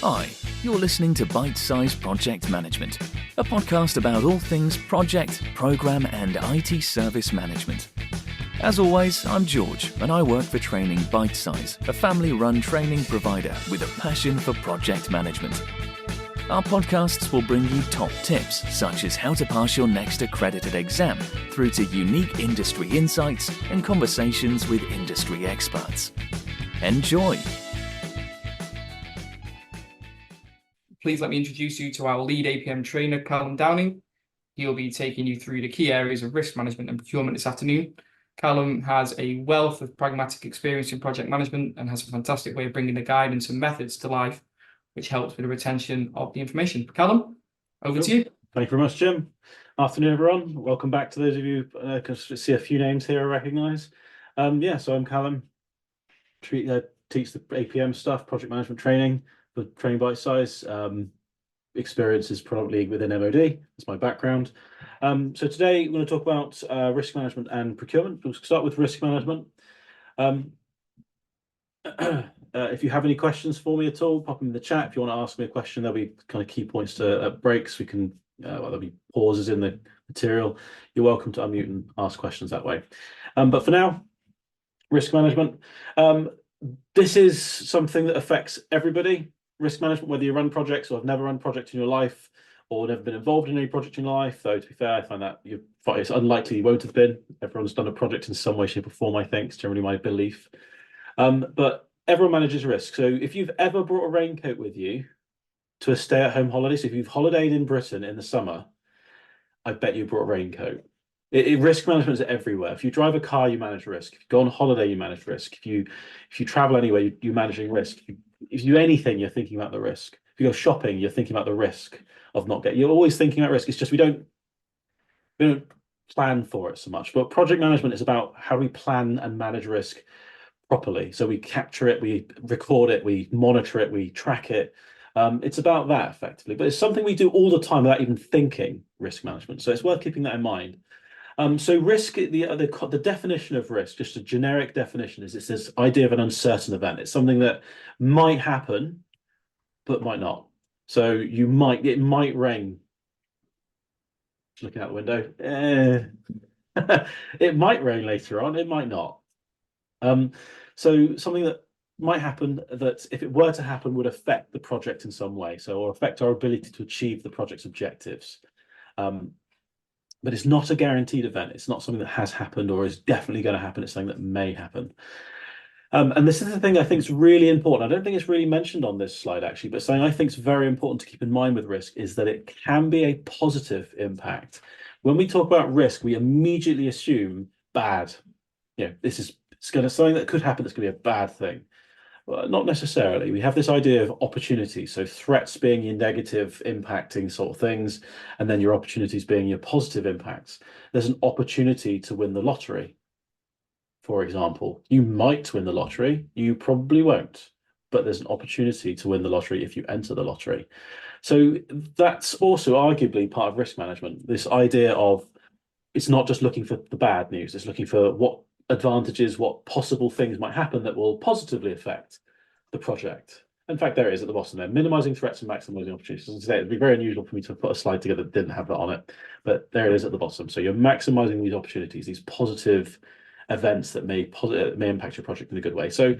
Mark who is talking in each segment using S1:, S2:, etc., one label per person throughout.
S1: Hi, you're listening to Bite-Size Project Management, a podcast about all things project, program, and IT service management. As always, I'm George, and I work for Training Bytesize, a family-run training provider with a passion for project management. Our podcasts will bring you top tips, such as how to pass your next accredited exam, through to unique industry insights and conversations with industry experts. Enjoy!
S2: Please let me introduce you to our lead APM trainer, Callum Downing. He'll be taking you through the key areas of risk management and procurement this afternoon. Callum has a wealth of pragmatic experience in project management and has a fantastic way of bringing the guidance and methods to life, which helps with the retention of the information. Callum, over to you.
S3: Thank you very much, Jim. Afternoon, everyone. Welcome back to those of you who can see a few names here I recognise. So I'm Callum. Teach the APM stuff, project management training for Training Bytesize. Experience is probably within MOD. That's my background. So today we're going to talk about risk management and procurement. We'll start with risk management. If you have any questions for me at all, pop them in the chat. If you want to ask me a question, there'll be kind of key points to breaks. We can there'll be pauses in the material. You're welcome to unmute and ask questions that way. But for now, risk management. This is something that affects everybody. Risk management, whether you run projects or have never run a project in your life or never been involved in any project in your life, though to be fair, I find that it's unlikely you won't have been. Everyone's done a project in some way, shape or form, I think. It's generally my belief. But everyone manages risk. So if you've ever brought a raincoat with you to a stay-at-home holiday, so if you've holidayed in Britain in the summer, I bet you brought a raincoat. Risk management is everywhere. If you drive a car, you manage risk. If you go on holiday, you manage risk. If you travel anywhere, you're managing risk. If you do anything, you're thinking about the risk. If you go shopping, you're thinking about the risk of not getting. You're always thinking about risk. It's just we don't plan for it so much. But project management is about how we plan and manage risk properly. So we capture it, we record it, we monitor it, we track it. It's about that effectively. But it's something we do all the time without even thinking risk management. So it's worth keeping that in mind. So risk, the definition of risk, just a generic definition, is it's this idea of an uncertain event. It's something that might happen, but might not. So it might rain. Just looking out the window. It might rain later on, it might not. So something that might happen that if it were to happen would affect the project in some way, or affect our ability to achieve the project's objectives. But it's not a guaranteed event. It's not something that has happened or is definitely going to happen. It's something that may happen. And this is the thing I think is really important. I don't think it's really mentioned on this slide, actually, but something I think is very important to keep in mind with risk is that it can be a positive impact. When we talk about risk, we immediately assume bad. It's something that could happen that's going to be a bad thing. Well, not necessarily. We have this idea of opportunity. So threats being your negative impacting sort of things, and then your opportunities being your positive impacts. There's an opportunity to win the lottery. For example, you might win the lottery, you probably won't, but there's an opportunity to win the lottery if you enter the lottery. So that's also arguably part of risk management. This idea of it's not just looking for the bad news, it's looking for what advantages, what possible things might happen that will positively affect the project. In fact, there it is at the bottom there, minimizing threats and maximizing opportunities. As I say, it'd be very unusual for me to put a slide together that didn't have that on it, but there it is at the bottom. So you're maximizing these opportunities, these positive events that may impact your project in a good way. So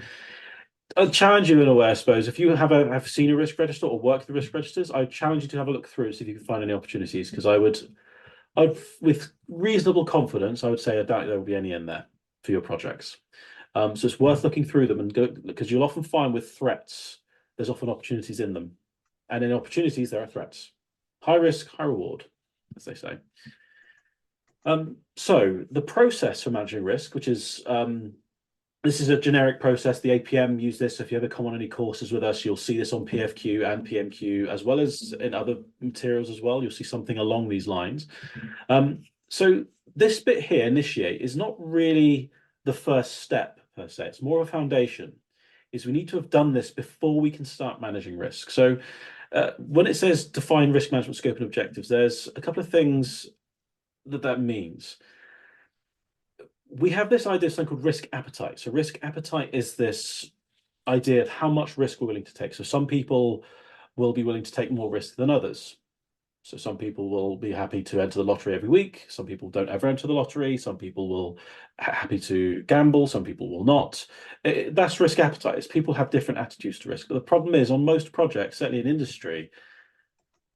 S3: I'll challenge you in a way, I suppose, if you have seen a risk register or worked with risk registers, I challenge you to have a look through and see if you can find any opportunities, because I'd with reasonable confidence, I would say I doubt there will be any in there for your projects. So it's worth looking through them and go, because you'll often find with threats, there's often opportunities in them. And in opportunities, there are threats. High risk, high reward, as they say. So the process for managing risk, which is, this is a generic process. The APM use this. So if you ever come on any courses with us, you'll see this on PFQ and PMQ, as well as in other materials as well. You'll see something along these lines. So this bit here, initiate, is not really the first step per se. It's more of a foundation. Is we need to have done this before we can start managing risk. So when it says define risk management scope and objectives, there's a couple of things that means. We have this idea of something called risk appetite. So risk appetite is this idea of how much risk we're willing to take. So some people will be willing to take more risk than others. So some people will be happy to enter the lottery every week. Some people don't ever enter the lottery. Some people will happy to gamble. Some people will not. That's risk appetite. It's people have different attitudes to risk. But the problem is on most projects, certainly in industry,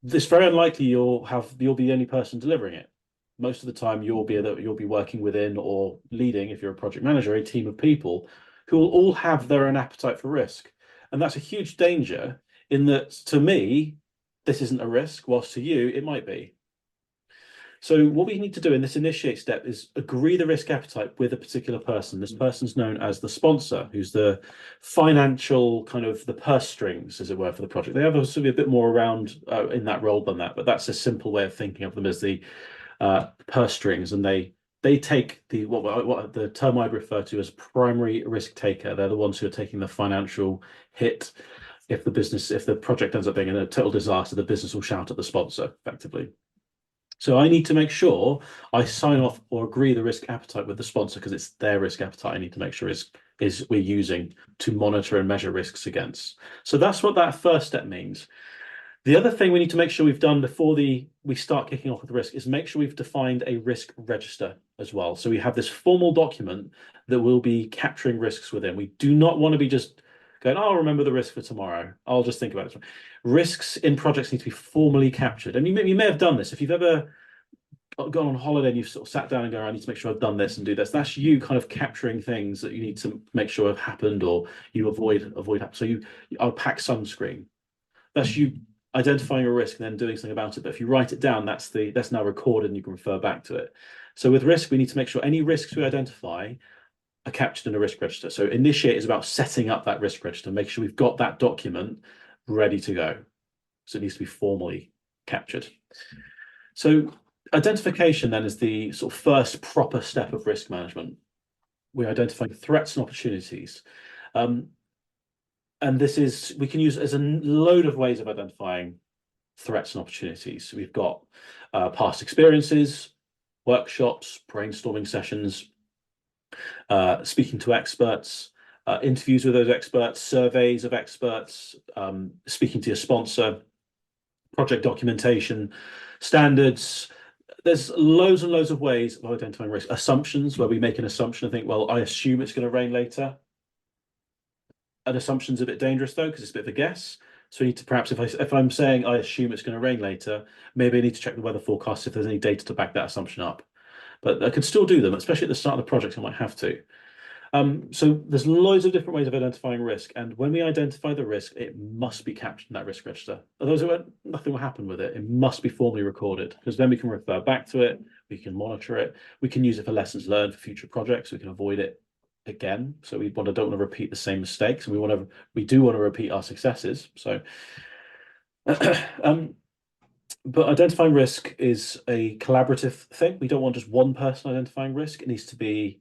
S3: it's very unlikely you'll be the only person delivering it. Most of the time you'll be working within or leading, if you're a project manager, a team of people who will all have their own appetite for risk. And that's a huge danger in that, to me, this isn't a risk, whilst to you, it might be. So what we need to do in this initiate step is agree the risk appetite with a particular person. This person's known as the sponsor, who's the financial kind of the purse strings, as it were, for the project. They have obviously a bit more around in that role than that, but that's a simple way of thinking of them as the purse strings, and they take the what the term I'd refer to as primary risk taker. They're the ones who are taking the financial hit. If the project ends up being a total disaster, the business will shout at the sponsor, effectively. So I need to make sure I sign off or agree the risk appetite with the sponsor, because it's their risk appetite I need to make sure is we're using to monitor and measure risks against. So that's what that first step means. The other thing we need to make sure we've done before we start kicking off with the risk is make sure we've defined a risk register as well. So we have this formal document that will be capturing risks within. We do not want to be just going, oh, I'll remember the risk for tomorrow. I'll just think about it. Risks in projects need to be formally captured. And you may have done this. If you've ever gone on holiday and you've sort of sat down and go, I need to make sure I've done this and do this. That's you kind of capturing things that you need to make sure have happened or you avoid. So I'll pack sunscreen. That's you identifying a risk and then doing something about it. But if you write it down, that's now recorded and you can refer back to it. So with risk, we need to make sure any risks we identify are captured in a risk register. So initiate is about setting up that risk register, make sure we've got that document ready to go. So it needs to be formally captured. So identification then is the sort of first proper step of risk management. We're identifying threats and opportunities. And we can use as a load of ways of identifying threats and opportunities. We've got past experiences, workshops, brainstorming sessions, speaking to experts, interviews with those experts, surveys of experts, speaking to your sponsor, project documentation, standards. There's loads and loads of ways of identifying risk. Assumptions, where we make an assumption and think, well, I assume it's going to rain later. An assumption's a bit dangerous though, because it's a bit of a guess. So we need to perhaps, if I'm saying I assume it's going to rain later, maybe I need to check the weather forecast if there's any data to back that assumption up. But I could still do them, especially at the start of the project, I might have to. So there's loads of different ways of identifying risk. And when we identify the risk, it must be captured in that risk register. Otherwise, nothing will happen with it. It must be formally recorded, because then we can refer back to it. We can monitor it. We can use it for lessons learned for future projects. We can avoid it again. So don't want to repeat the same mistakes. And we do want to repeat our successes. So, but identifying risk is a collaborative thing. We don't want just one person identifying risk. It needs to be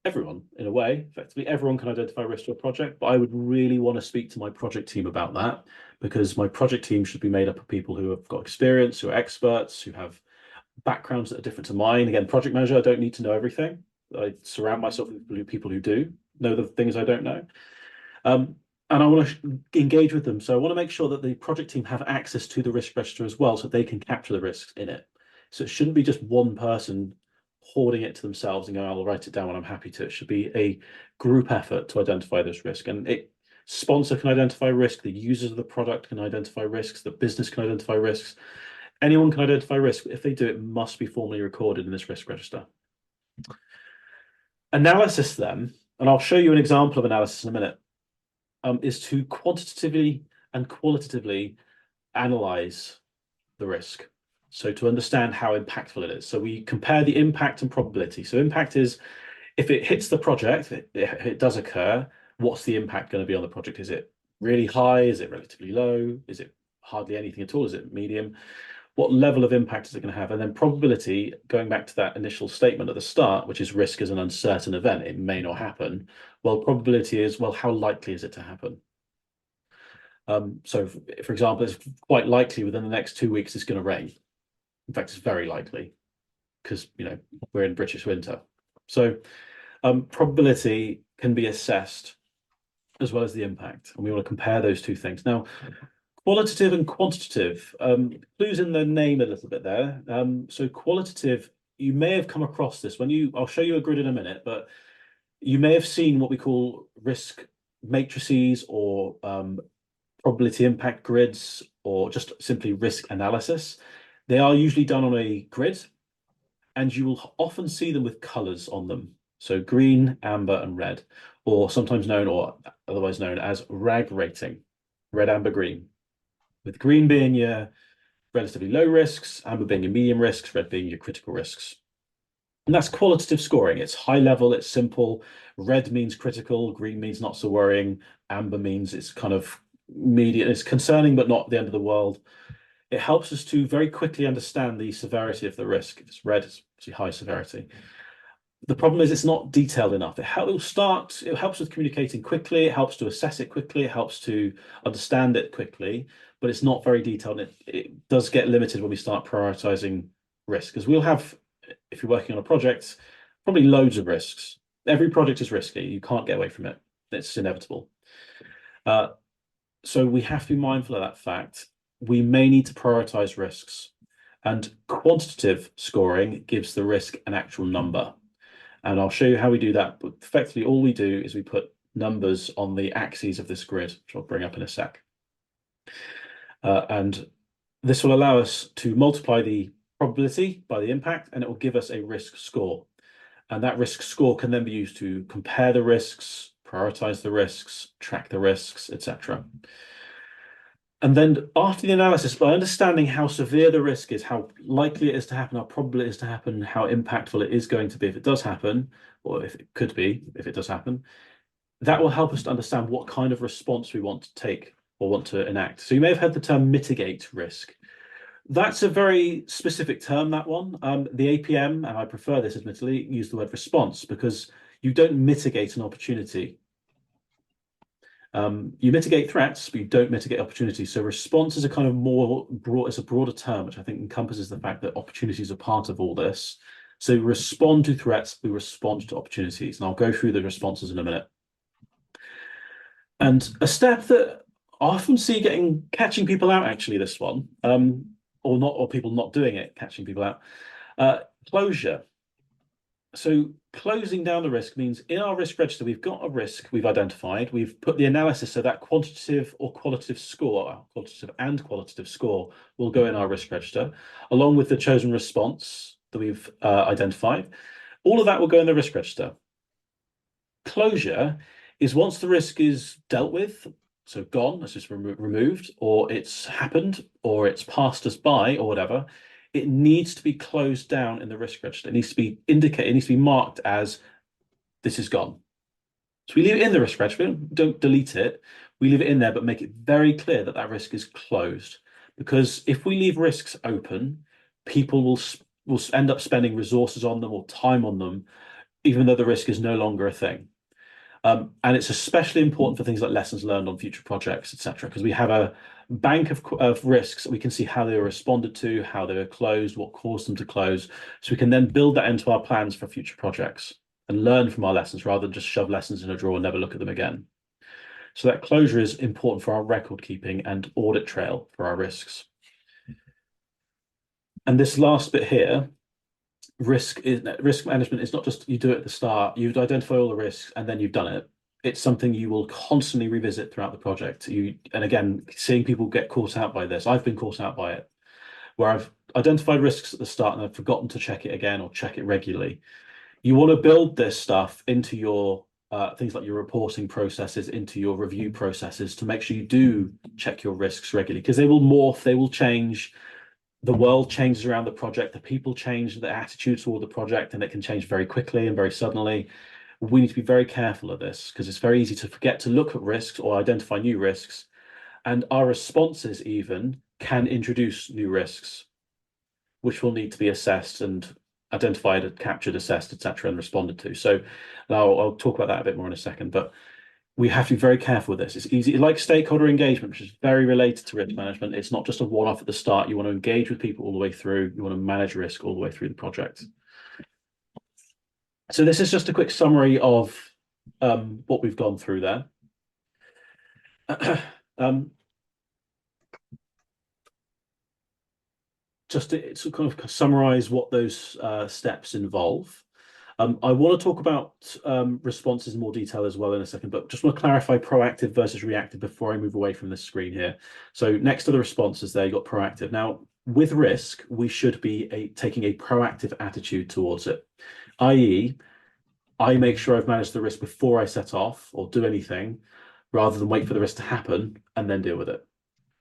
S3: everyone, in a way. Effectively, everyone can identify risk to a project, but I would really want to speak to my project team about that, because my project team should be made up of people who have got experience, who are experts, who have backgrounds that are different to mine. Again, project manager, I don't need to know everything. I surround myself with people who do know the things I don't know. And I want to engage with them. So I want to make sure that the project team have access to the risk register as well, so they can capture the risks in it. So it shouldn't be just one person hoarding it to themselves and going, I'll write it down when I'm happy to. It should be a group effort to identify this risk. And sponsor can identify risk, the users of the product can identify risks, the business can identify risks. Anyone can identify risk. If they do, it must be formally recorded in this risk register. Analysis then, and I'll show you an example of analysis in a minute, is to quantitatively and qualitatively analyze the risk. So to understand how impactful it is. So we compare the impact and probability. So impact is, if it hits the project, it does occur, what's the impact going to be on the project? Is it really high? Is it relatively low? Is it hardly anything at all? Is it medium? What level of impact is it going to have? And then probability, going back to that initial statement at the start, which is risk is an uncertain event, it may not happen. Well, probability is, well, how likely is it to happen? So for example, it's quite likely within the next 2 weeks it's going to rain. In fact, it's very likely, because we're in British winter. So probability can be assessed as well as the impact, and we want to compare those two things. Now, Qualitative and quantitative, clues in the name a little bit there. So qualitative, you may have come across this I'll show you a grid in a minute, but you may have seen what we call risk matrices or probability impact grids, or just simply risk analysis. They are usually done on a grid, and you will often see them with colors on them. So green, amber, and red, or sometimes known or otherwise known as RAG rating, red, amber, green, with green being your relatively low risks, amber being your medium risks, red being your critical risks. And that's qualitative scoring. It's high level, it's simple. Red means critical, green means not so worrying, amber means it's kind of medium, it's concerning but not the end of the world. It helps us to very quickly understand the severity of the risk. If it's red, it's high severity. The problem is it's not detailed enough. It helps with communicating quickly, it helps to assess it quickly, it helps to understand it quickly, but it's not very detailed. It does get limited when we start prioritizing risk, because we'll have, if you're working on a project, probably loads of risks. Every project is risky. You can't get away from it. It's inevitable. So we have to be mindful of that fact. We may need to prioritize risks, and quantitative scoring gives the risk an actual number. And I'll show you how we do that. But effectively, all we do is we put numbers on the axes of this grid, which I'll bring up in a sec. And this will allow us to multiply the probability by the impact, and it will give us a risk score. And that risk score can then be used to compare the risks, prioritize the risks, track the risks, etc. And then after the analysis, by understanding how severe the risk is, how likely it is to happen, how probable it is to happen, how impactful it is going to be if it does happen, or if it could be if it does happen, that will help us to understand what kind of response we want to take or want to enact. So you may have heard the term mitigate risk. That's a very specific term, that one. The APM, and I prefer this admittedly, use the word response, because you don't mitigate an opportunity. You mitigate threats, but you don't mitigate opportunities. So response is a kind of it's a broader term, which I think encompasses the fact that opportunities are part of all this. So we respond to threats, we respond to opportunities. And I'll go through the responses in a minute. And a step that I often see catching people out, actually, this one, or people not doing it, catching people out, closure. So closing down the risk means in our risk register, we've got a risk we've identified. We've put the analysis, so that quantitative or qualitative score, quantitative and qualitative score will go in our risk register, along with the chosen response that we've identified. All of that will go in the risk register. Closure is once the risk is dealt with, so gone, it's just removed, or it's happened, or it's passed us by, or whatever, it needs to be closed down in the risk register. It needs to be indicated, it needs to be marked as this is gone. So we leave it in the risk register, don't delete it. We leave it in there, but make it very clear that that risk is closed. Because if we leave risks open, people will end up spending resources on them or time on them, even though the risk is no longer a thing. And it's especially important for things like lessons learned on future projects, etc., because we have a bank of risks that we can see how they were responded to, how they were closed, what caused them to close. So we can then build that into our plans for future projects and learn from our lessons rather than just shove lessons in a drawer and never look at them again. So that closure is important for our record keeping and audit trail for our risks. And this last bit here, risk management is not just you do it at the start, you identify all the risks and then you've done it. It's something you will constantly revisit throughout the project. And again, seeing people get caught out by this, I've been caught out by it, where I've identified risks at the start and I've forgotten to check it again or check it regularly. You want to build this stuff into your things like your reporting processes, into your review processes, to make sure you do check your risks regularly, because they will morph, they will change. The world changes around the project, the people change their attitude toward the project, and it can change very quickly and very suddenly. We need to be very careful of this, because it's very easy to forget to look at risks or identify new risks, and our responses even can introduce new risks, which will need to be assessed and identified, captured, assessed, etc., and responded to. So I'll talk about that a bit more in a second, but we have to be very careful with this. It's easy, like stakeholder engagement, which is very related to risk management. It's not just a one-off at the start. You want to engage with people all the way through. You want to manage risk all the way through the project. So this is just a quick summary of what we've gone through there. just to kind of summarize what those steps involve. I want to talk about responses in more detail as well in a second, but just want to clarify proactive versus reactive before I move away from the screen here. So next to the responses there, you got proactive. Now, with risk, we should be taking a proactive attitude towards it, i.e., I make sure I've managed the risk before I set off or do anything, rather than wait for the risk to happen and then deal with it.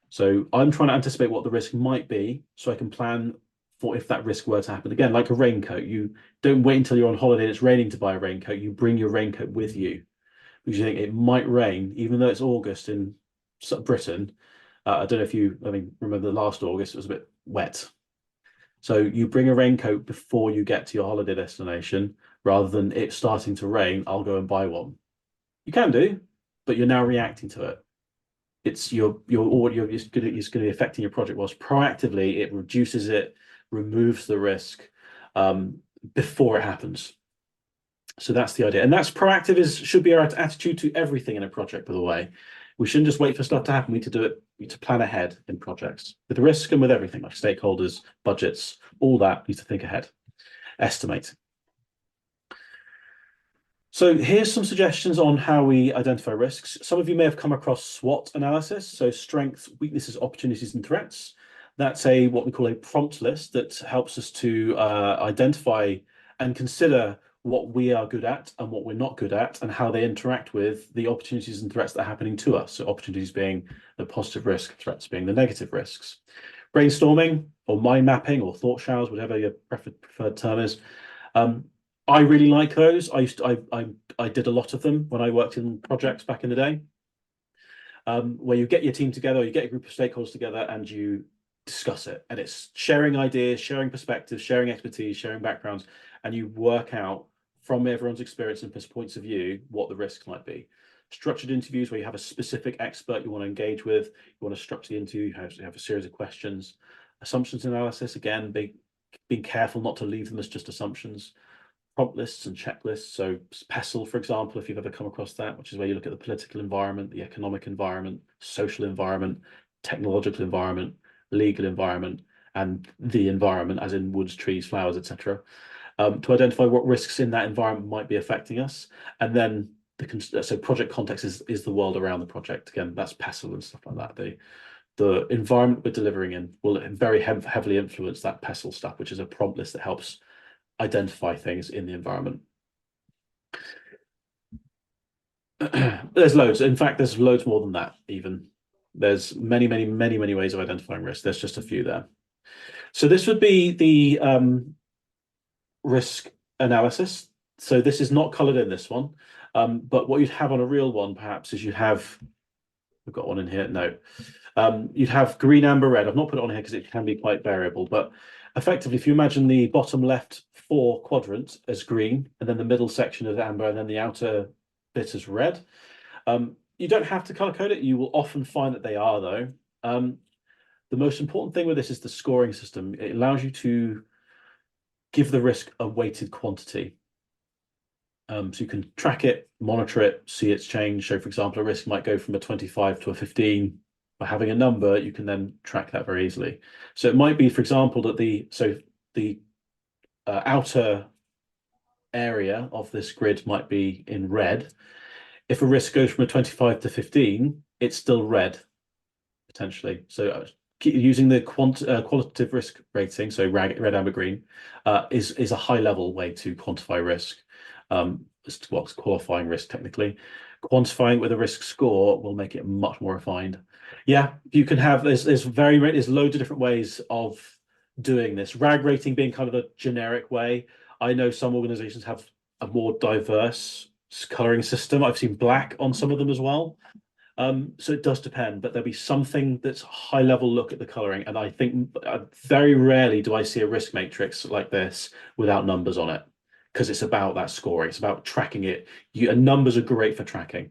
S3: So I'm trying to anticipate what the risk might be so I can plan for if that risk were to happen. Again, like a raincoat, you don't wait until you're on holiday and it's raining to buy a raincoat. You bring your raincoat with you because you think it might rain, even though it's August in Britain. I don't know if you, remember the last August, it was a bit wet. So you bring a raincoat before you get to your holiday destination, rather than it starting to rain, I'll go and buy one. You can do, but you're now reacting to it. It's going to be affecting your project, whilst proactively it reduces it, removes the risk before it happens. So that's the idea, and that's proactive should be our attitude to everything in a project. By the way, we shouldn't just wait for stuff to happen. We need to do it. We need to plan ahead in projects with risk and with everything like stakeholders, budgets, all that. We need to think ahead, estimate. So here's some suggestions on how we identify risks. Some of you may have come across SWOT analysis, so strengths, weaknesses, opportunities, and threats. That's what we call a prompt list that helps us to identify and consider what we are good at and what we're not good at, and how they interact with the opportunities and threats that are happening to us. So opportunities being the positive risk, threats being the negative risks. Brainstorming or mind mapping or thought showers, whatever your preferred term is. I really like those. I did a lot of them when I worked in projects back in the day, where you get your team together, you get a group of stakeholders together, and you discuss it. And it's sharing ideas, sharing perspectives, sharing expertise, sharing backgrounds, and you work out from everyone's experience and points of view what the risks might be. Structured interviews where you have a specific expert you want to engage with, you want to structure the interview, you have a series of questions. Assumptions analysis, again, being careful not to leave them as just assumptions. Prompt lists and checklists. So PESTLE, for example, if you've ever come across that, which is where you look at the political environment, the economic environment, social environment, technological environment, legal environment, and the environment, as in woods, trees, flowers, etc., to identify what risks in that environment might be affecting us. And then so project context is the world around the project. Again, that's PESTLE and stuff like that. The environment we're delivering in will very heavily influence that PESTLE stuff, which is a prompt list that helps identify things in the environment. There's loads. In fact, there's loads more than that even. There's many ways of identifying risk. There's just a few there. So this would be the risk analysis. So this is not colored in this one, but what you'd have on a real one perhaps is we've got one in here, no. You'd have green, amber, red. I've not put it on here because it can be quite variable, but effectively, if you imagine the bottom left 4 quadrants as green, and then the middle section as amber, and then the outer bit as red. You don't have to color code it. You will often find that they are, though. The most important thing with this is the scoring system. It allows you to give the risk a weighted quantity. So you can track it, monitor it, see its change. So, for example, a risk might go from a 25 to a 15. By having a number, you can then track that very easily. So it might be, for example, that the outer area of this grid might be in red. If a risk goes from a 25 to 15, it's still red, potentially. So using the qualitative risk rating, so red, amber, green, is a high-level way to quantify risk. It's what's qualifying risk technically. Quantifying with a risk score will make it much more refined. Yeah, you can have there's loads of different ways of doing this. RAG rating being kind of a generic way. I know some organizations have a more diverse coloring system. I've seen black on some of them as well. So it does depend, but there'll be something that's a high level look at the coloring. And I think very rarely do I see a risk matrix like this without numbers on it, because it's about that scoring. It's about tracking it. And numbers are great for tracking.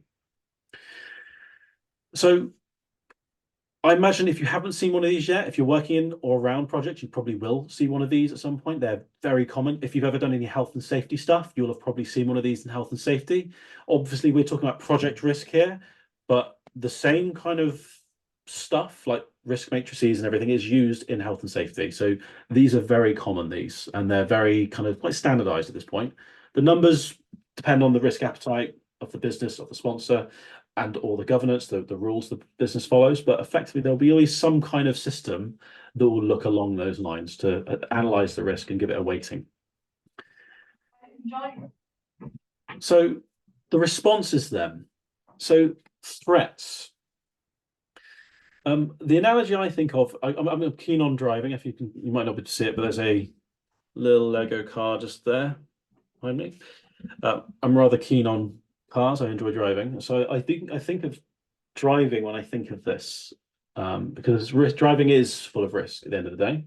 S3: So I imagine if you haven't seen one of these yet, if you're working in or around projects, you probably will see one of these at some point. They're very common. If you've ever done any health and safety stuff, you'll have probably seen one of these in health and safety. Obviously, we're talking about project risk here, but the same kind of stuff like risk matrices and everything is used in health and safety. So these are very common, and they're very kind of quite standardized at this point. The numbers depend on the risk appetite of the business, of the sponsor, and all the governance, the rules the business follows. But effectively, there'll be always some kind of system that will look along those lines to analyze the risk and give it a weighting. So the responses then. So threats. The analogy I think of, I'm keen on driving. If you might not be able to see it, but there's a little Lego car just there behind me. I'm rather keen on cars. I enjoy driving, so I think of driving when I think of this, because driving is full of risk at the end of the day.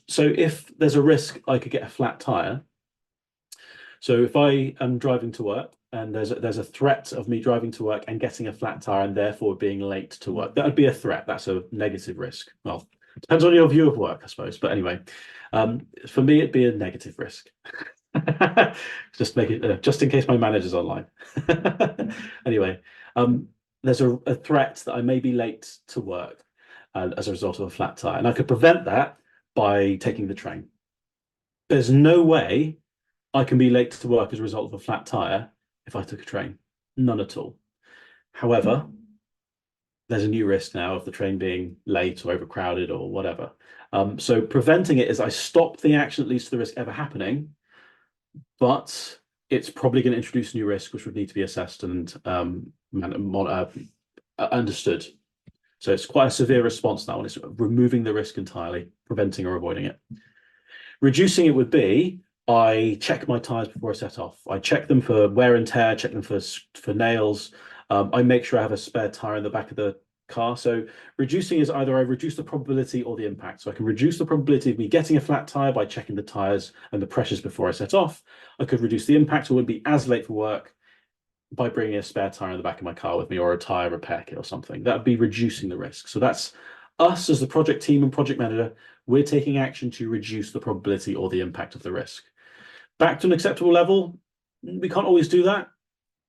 S3: So if there's a risk, I could get a flat tire. So if I am driving to work and there's a threat of me driving to work and getting a flat tire and therefore being late to work, that would be a threat. That's a negative risk. Well, depends on your view of work, I suppose. But anyway, for me, it'd be a negative risk. Just make it just in case my manager's online. Anyway, there's a threat that I may be late to work as a result of a flat tire, and I could prevent that by taking the train. There's no way I can be late to work as a result of a flat tire if I took a train. None at all. However, there's a new risk now of the train being late or overcrowded or whatever. So preventing it is I stop the action that leads to the risk ever happening, but it's probably going to introduce a new risk which would need to be assessed and understood. So it's quite a severe response now, and it's removing the risk entirely, preventing or avoiding it. Reducing it would be I check my tires before I set off. I check them for wear and tear, check them for nails. I make sure I have a spare tire in the back of the car. So reducing is either I reduce the probability or the impact. So I can reduce the probability of me getting a flat tire by checking the tires and the pressures before I set off. I could reduce the impact, or wouldn't be as late for work, by bringing a spare tire in the back of my car with me, or a tire repair kit or something. That would be reducing the risk. So that's us as the project team and project manager. We're taking action to reduce the probability or the impact of the risk. Back to an acceptable level, we can't always do that,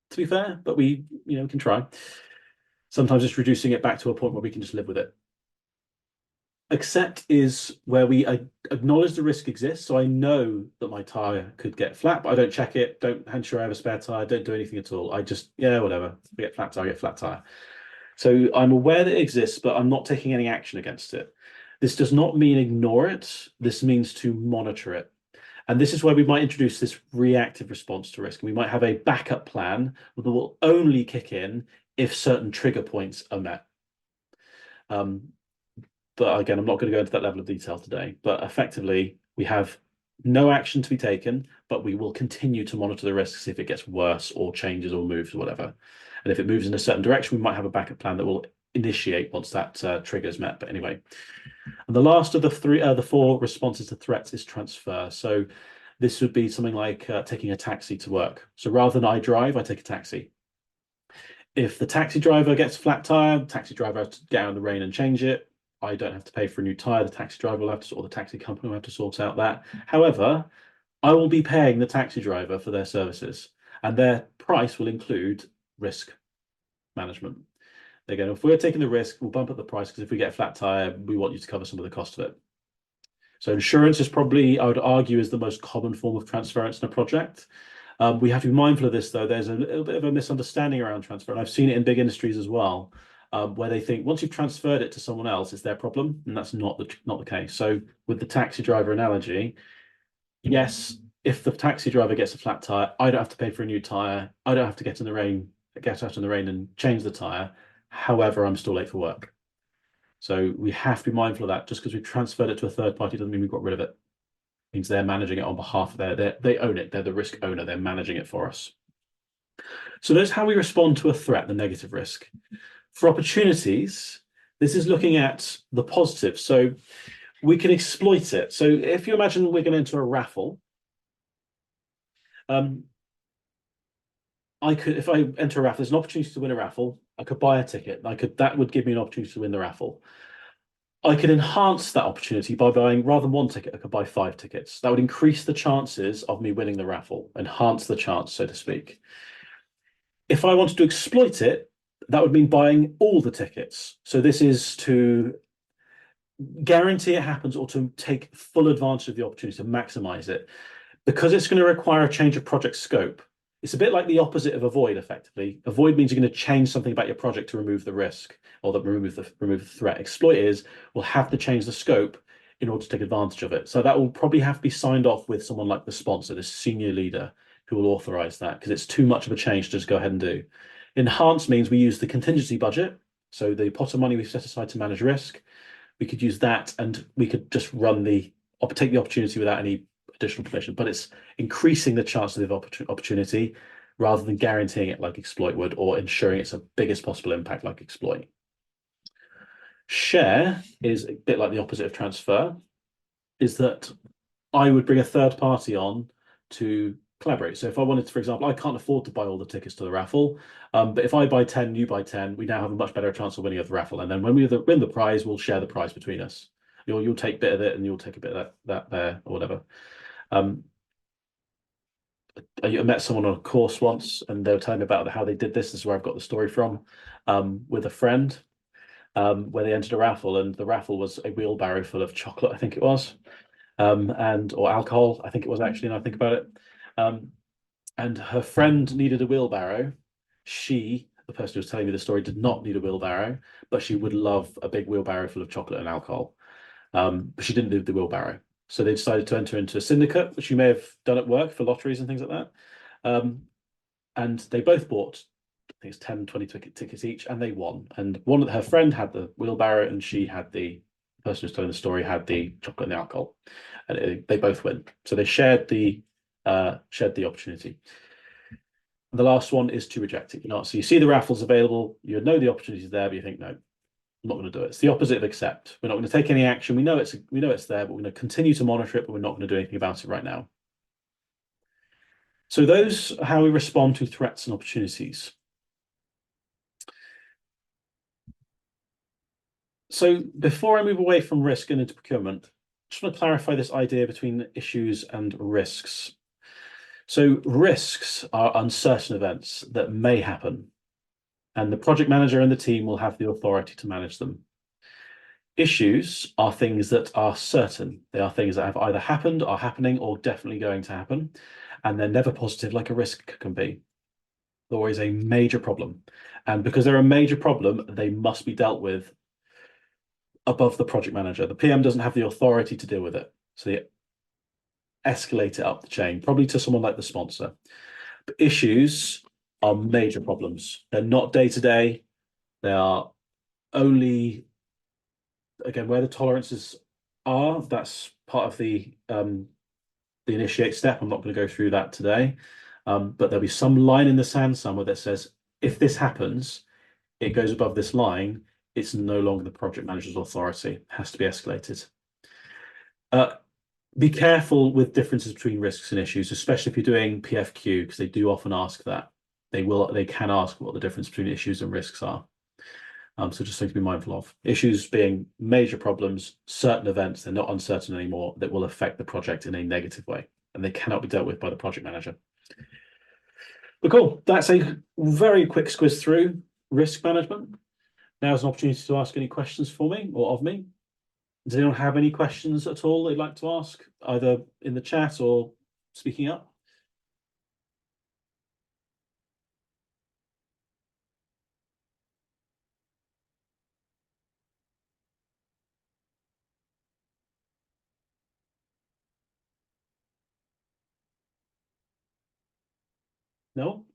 S3: to be fair, but we can try. Sometimes it's reducing it back to a point where we can just live with it. Accept is where we acknowledge the risk exists. So I know that my tire could get flat, but I don't check it, don't ensure I have a spare tire, don't do anything at all. I just, whatever, if I get flat tire, I get flat tire. So I'm aware that it exists, but I'm not taking any action against it. This does not mean ignore it. This means to monitor it. And this is where we might introduce this reactive response to risk. We might have a backup plan that will only kick in if certain trigger points are met. But again, I'm not going to go into that level of detail today. But effectively, we have no action to be taken, but we will continue to monitor the risks if it gets worse or changes or moves or whatever. And if it moves in a certain direction, we might have a backup plan that will initiate once that trigger is met. But anyway, and the last of the four responses to threats is transfer. So this would be something like taking a taxi to work. So rather than I drive, I take a taxi. If the taxi driver gets a flat tire, the taxi driver has to get out in the rain and change it. I don't have to pay for a new tire. The taxi driver will have to, or the taxi company will have to sort out that. However, I will be paying the taxi driver for their services, and their price will include risk management. They're going, if we're taking the risk, we'll bump up the price, because if we get a flat tire, we want you to cover some of the cost of it. So insurance is probably, I would argue, is the most common form of transference in a project. We have to be mindful of this, though. There's a little bit of a misunderstanding around transfer, and I've seen it in big industries as well, where they think once you've transferred it to someone else, it's their problem, and that's not the case. So with the taxi driver analogy, yes, if the taxi driver gets a flat tire, I don't have to pay for a new tire. I don't have to get out in the rain and change the tire. However, I'm still late for work. So we have to be mindful of that. Just because we've transferred it to a third party doesn't mean we've got rid of it. It means they're managing it on behalf of they own it. They're the risk owner. They're managing it for us. So that's how we respond to a threat, the negative risk. For opportunities, this is looking at the positive. So we can exploit it. So if you imagine we're going to enter a raffle, if I enter a raffle, there's an opportunity to win a raffle. I could buy a ticket. That would give me an opportunity to win the raffle. I could enhance that opportunity by buying, rather than one ticket, I could buy 5 tickets. That would increase the chances of me winning the raffle, enhance the chance, so to speak. If I wanted to exploit it, That would mean buying all the tickets. So this is to guarantee it happens or to take full advantage of the opportunity to maximize it. Because it's going to require a change of project scope, it's a bit like the opposite of avoid, effectively. Avoid means you're going to change something about your project to remove the risk or remove the threat. Exploit is we'll have to change the scope in order to take advantage of it. So that will probably have to be signed off with someone like the sponsor, the senior leader, who will authorize that because it's too much of a change to just go ahead and do. Enhance means we use the contingency budget. So the pot of money we've set aside to manage risk, we could use that and we could just take the opportunity without any additional permission, but it's increasing the chances of opportunity rather than guaranteeing it like exploit would or ensuring it's a biggest possible impact like exploit. Share is a bit like the opposite of transfer, is that I would bring a third party on to collaborate. So if I wanted to, for example, I can't afford to buy all the tickets to the raffle, but if I buy 10, you buy 10, we now have a much better chance of winning at the raffle. And then when we win the prize, we'll share the prize between us. You'll take a bit of it and you'll take a bit of that there or whatever. I met someone on a course once and they were telling me about how they did this. This is where I've got the story from, with a friend, where they entered a raffle and the raffle was a wheelbarrow full of chocolate, I think it was, or alcohol, I think it was actually, and I think about it. And her friend needed a wheelbarrow. She, the person who was telling me the story, did not need a wheelbarrow, but she would love a big wheelbarrow full of chocolate and alcohol. But she didn't need the wheelbarrow. So they decided to enter into a syndicate, which you may have done at work for lotteries and things like that. And they both bought, I think it's 10, 20 tickets each, and they won. And her friend had the wheelbarrow and she had the person who's telling the story had the chocolate and the alcohol. And they both win. So they shared the opportunity. And the last one is to reject it. So you see the raffles available, you know the opportunity is there, but you think, no, I'm not going to do it. It's the opposite of accept. We're not going to take any action. We know it's there, but we're going to continue to monitor it, but we're not going to do anything about it right now. So those are how we respond to threats and opportunities. So before I move away from risk and into procurement, I just want to clarify this idea between issues and risks. So risks are uncertain events that may happen, and the project manager and the team will have the authority to manage them. Issues are things that are certain. They are things that have either happened, are happening, or definitely going to happen, and they're never positive like a risk can be. They're always a major problem. And because they're a major problem, they must be dealt with above the project manager. The PM doesn't have the authority to deal with it. So they escalate it up the chain, probably to someone like the sponsor. But issues are major problems. They're not day-to-day. They are only, again, where the tolerances are, that's part of the initiate step. I'm not going to go through that today, but there'll be some line in the sand somewhere that says, if this happens, it goes above this line, it's no longer the project manager's authority. It has to be escalated. Be careful with differences between risks and issues, especially if you're doing PFQ, because they do often ask that. They can ask what the difference between issues and risks are. So just something to be mindful of. Issues being major problems, certain events, they're not uncertain anymore, that will affect the project in a negative way, and they cannot be dealt with by the project manager. But cool, that's a very quick squiz through risk management. Now is an opportunity to ask any questions for me or of me. Does anyone have any questions at all they'd like to ask, either in the chat or speaking up? No?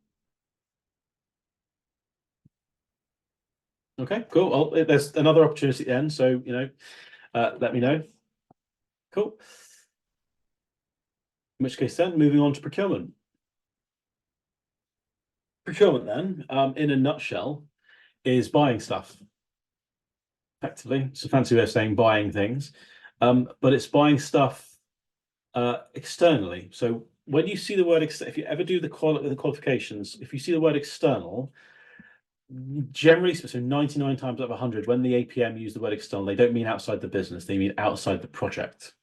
S3: Okay, cool. Well, there's another opportunity at the end, so, let me know. Cool. In which case then, moving on to procurement. Procurement then, in a nutshell, is buying stuff. Effectively, it's a fancy way of saying buying things, but it's buying stuff externally. So when you see the word, if you ever do the qualifications, if you see the word external, generally, so 99 times out of 100, when the APM use the word external, they don't mean outside the business, they mean outside the project.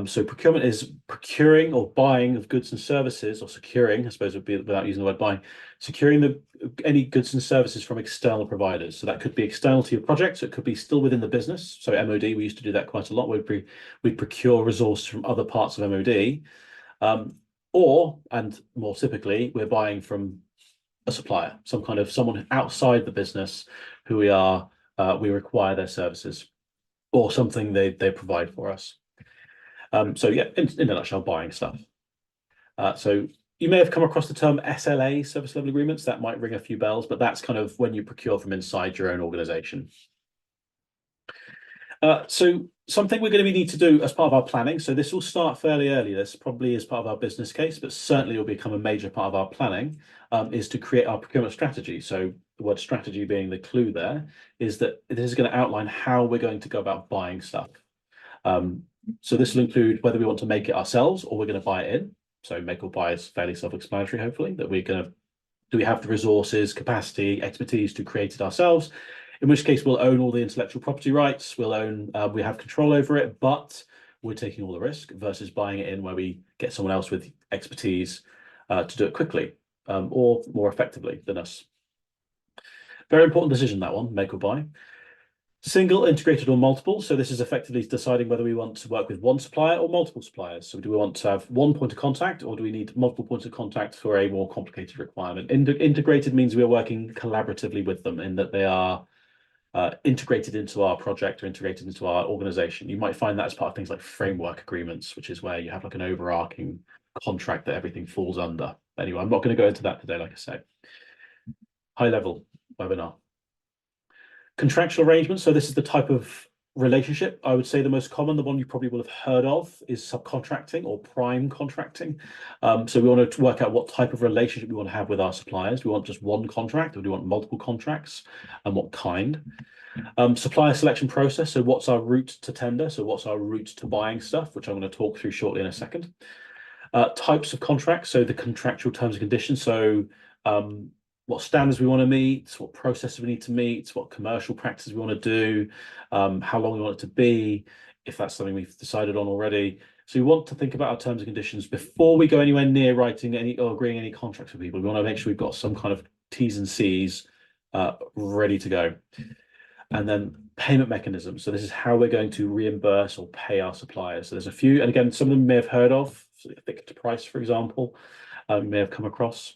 S3: So procurement is procuring or buying of goods and services, or securing, I suppose would be without using the word buying, securing any goods and services from external providers. So that could be external to your project, so it could be still within the business. So MOD, we used to do that quite a lot. We'd procure resources from other parts of MOD, or, and more typically, we're buying from a supplier, someone outside the business who we require their services or something they provide for us. So yeah, in a nutshell, buying stuff. So you may have come across the term SLA, service level agreements. That might ring a few bells, but that's kind of when you procure from inside your own organization. So something we're going to need to do as part of our planning. So this will start fairly early. This probably is part of our business case, but certainly will become a major part of our planning, is to create our procurement strategy. So the word strategy being the clue there, is that this is going to outline how we're going to go about buying stuff. So this will include whether we want to make it ourselves or we're going to buy it in. So make or buy is fairly self-explanatory, hopefully, that do we have the resources, capacity, expertise to create it ourselves? In which case we'll own all the intellectual property rights, we have control over it, but we're taking all the risk, versus buying it in where we get someone else with expertise to do it quickly or more effectively than us. Very important decision, that one, make or buy. Single, integrated, or multiple. So this is effectively deciding whether we want to work with one supplier or multiple suppliers. So do we want to have one point of contact, or do we need multiple points of contact for a more complicated requirement? Integrated means we are working collaboratively with them, in that they are integrated into our project or integrated into our organization. You might find that as part of things like framework agreements, which is where you have like an overarching contract that everything falls under. Anyway, I'm not going to go into that today, like I say. High level webinar. Contractual arrangements. So this is the type of relationship. I would say the most common, the one you probably will have heard of, is subcontracting or prime contracting. So we want to work out what type of relationship we want to have with our suppliers. Do we want just one contract, or do we want multiple contracts, and what kind? Supplier selection process. So what's our route to tender? So what's our route to buying stuff, which I'm going to talk through shortly in a second. Types of contracts. So the contractual terms and conditions. So what standards we want to meet, what processes we need to meet, what commercial practices we want to do, how long we want it to be, if that's something we've decided on already. So we want to think about our terms and conditions before we go anywhere near writing any or agreeing any contracts with people. We want to make sure we've got some kind of T's and C's ready to go. And then payment mechanisms. So this is how we're going to reimburse or pay our suppliers. So there's a few, and again, some of them you may have heard of, so fixed price, for example, you may have come across.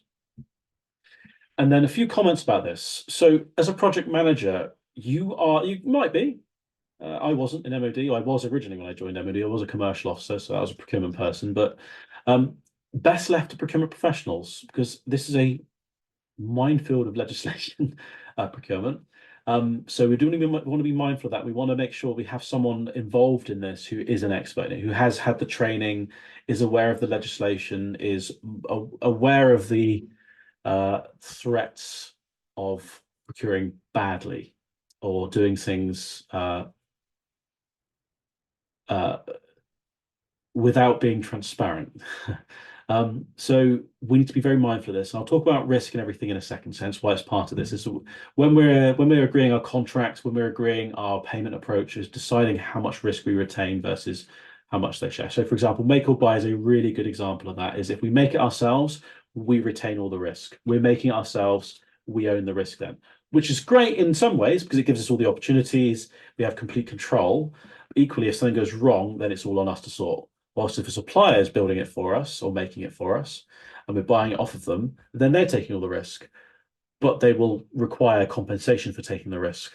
S3: And then a few comments about this. So as a project manager, you might be, I wasn't in MOD. I was originally when I joined MOD. I was a commercial officer, so I was a procurement person, but best left to procurement professionals, because this is a minefield of legislation, procurement. So we want to be mindful of that. We want to make sure we have someone involved in this who is an expert, who has had the training, is aware of the legislation, is aware of the threats of procuring badly or doing things without being transparent. So we need to be very mindful of this. And I'll talk about risk and everything in a second, so hence why it's part of this. Is when we're agreeing our contracts, when we're agreeing our payment approaches, deciding how much risk we retain versus how much they share. So for example, make or buy is a really good example of that. Is if we make it ourselves, we retain all the risk. We're making it ourselves, we own the risk then, which is great in some ways because it gives us all the opportunities, we have complete control. But equally, if something goes wrong, then it's all on us to sort. Whilst if a supplier is building it for us or making it for us, and we're buying it off of them, then they're taking all the risk, but they will require compensation for taking the risk.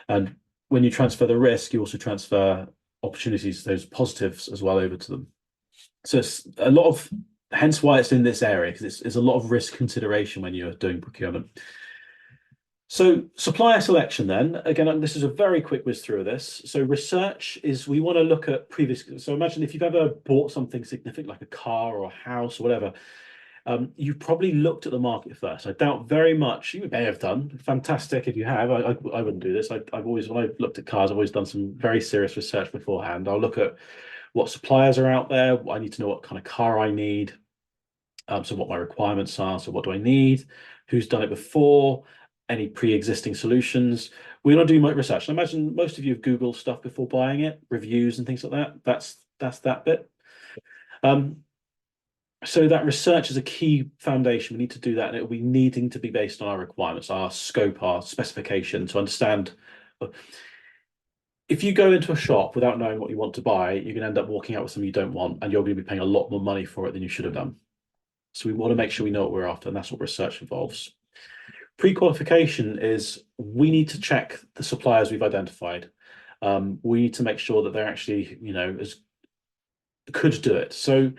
S3: And when you transfer the risk, you also transfer opportunities, those positives as well, over to them. So it's a lot of, hence why it's in this area, because it's a lot of risk consideration when you're doing procurement. So supplier selection then, again, this is a very quick whiz through of this. So research is, we want to look at previous, so imagine if you've ever bought something significant like a car or a house or whatever, you've probably looked at the market first. I doubt very much, you may have done, fantastic if you have, I wouldn't do this. I've always, when I've looked at cars, I've always done some very serious research beforehand. I'll look at what suppliers are out there. I need to know what kind of car I need. So what my requirements are. So what do I need? Who's done it before? any pre-existing solutions. We're not doing much research. I imagine most of you have Googled stuff before buying it, reviews and things like that. That's that bit. So that research is a key foundation. We need to do that, and it will be needing to be based on our requirements, our scope, our specification, to understand. If you go into a shop without knowing what you want to buy, you're going to end up walking out with something you don't want, and you're going to be paying a lot more money for it than you should have done. So we want to make sure we know what we're after, and that's what research involves. Pre-qualification is we need to check the suppliers we've identified. We need to make sure that they're actually, could do it. So